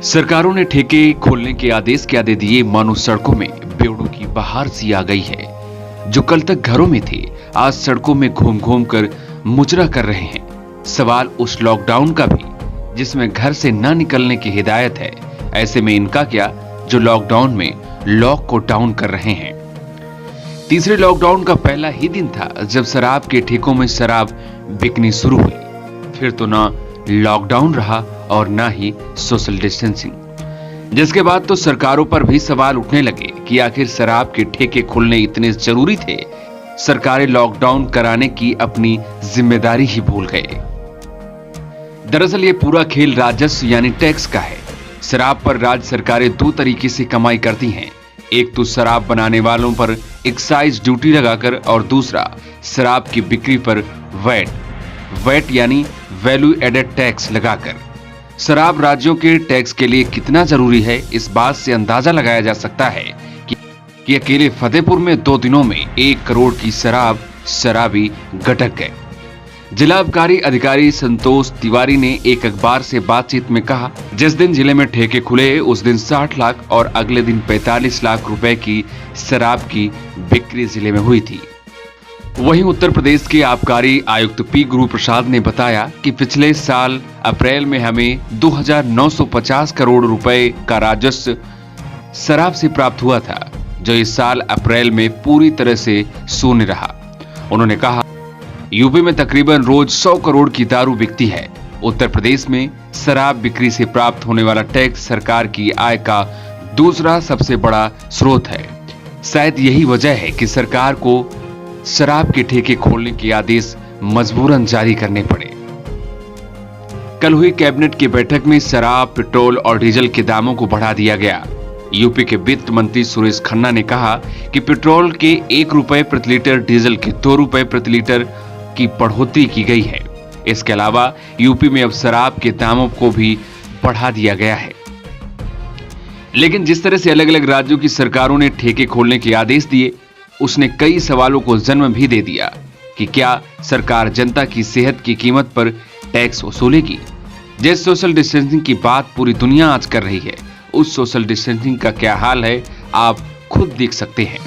सरकारों ने ठेके खोलने के आदेश क्या दे दिए, मानो सड़कों में बेड़ों की बहार सी आ गई है। जो कल तक घरों में थे, आज सड़कों में घूम घूम कर मुजरा कर रहे हैं। सवाल उस लॉकडाउन का भी जिसमें घर से न निकलने की हिदायत है। ऐसे में इनका क्या जो लॉकडाउन में लॉक को डाउन कर रहे हैं। तीसरे लॉकडाउन का पहला ही दिन था जब शराब के ठेकों में शराब बिकनी शुरू हुई। फिर तो ना लॉकडाउन रहा और ना ही सोशल डिस्टेंसिंग, जिसके बाद तो सरकारों पर भी सवाल उठने लगे कि आखिर शराब के ठेके खुलने इतने जरूरी थे। सरकारें लॉकडाउन कराने की अपनी जिम्मेदारी ही भूल गए। दरअसल ये पूरा खेल राजस्व यानी टैक्स का है। शराब पर राज्य सरकारें दो तरीके से कमाई करती हैं। एक तो शराब बनाने वालों पर एक्साइज ड्यूटी लगाकर और दूसरा शराब की बिक्री पर वैट यानी वैल्यू एडेड टैक्स लगाकर। शराब राज्यों के टैक्स के लिए कितना जरूरी है, इस बात से अंदाजा लगाया जा सकता है कि अकेले फतेहपुर में 2 दिनों में 1 करोड़ की शराबी गटक गए। जिला आबकारी अधिकारी संतोष तिवारी ने एक अखबार से बातचीत में कहा, जिस दिन जिले में ठेके खुले उस दिन 60 लाख और अगले दिन 45 लाख रुपए की शराब की बिक्री जिले में हुई थी। वहीं उत्तर प्रदेश के आबकारी आयुक्त पी गुरु प्रसाद ने बताया कि पिछले साल अप्रैल में हमें 2,950 करोड़ रुपए का राजस्व शराब से प्राप्त हुआ था, जो इस साल अप्रैल में पूरी तरह से शून्य रहा। उन्होंने कहा, यूपी में तकरीबन रोज 100 करोड़ की दारू बिकती है। उत्तर प्रदेश में शराब बिक्री से प्राप्त होने वाला टैक्स सरकार की आय का दूसरा सबसे बड़ा स्रोत है। शायद यही वजह है कि सरकार को शराब के ठेके खोलने के आदेश मजबूरन जारी करने पड़े। कल हुई कैबिनेट की बैठक में शराब, पेट्रोल और डीजल के दामों को बढ़ा दिया गया। यूपी के वित्त मंत्री सुरेश खन्ना ने कहा कि पेट्रोल के 1 रुपए प्रति लीटर, डीजल के 2 रुपए प्रति लीटर की बढ़ोतरी की गई है। इसके अलावा यूपी में अब शराब के दामों को भी बढ़ा दिया गया है। लेकिन जिस तरह से अलग अलग राज्यों की सरकारों ने ठेके खोलने के आदेश दिए, उसने कई सवालों को जन्म भी दे दिया कि क्या सरकार जनता की सेहत की कीमत पर टैक्स वसूलेगी। जिस सोशल डिस्टेंसिंग की बात पूरी दुनिया आज कर रही है, उस सोशल डिस्टेंसिंग का क्या हाल है आप खुद देख सकते हैं।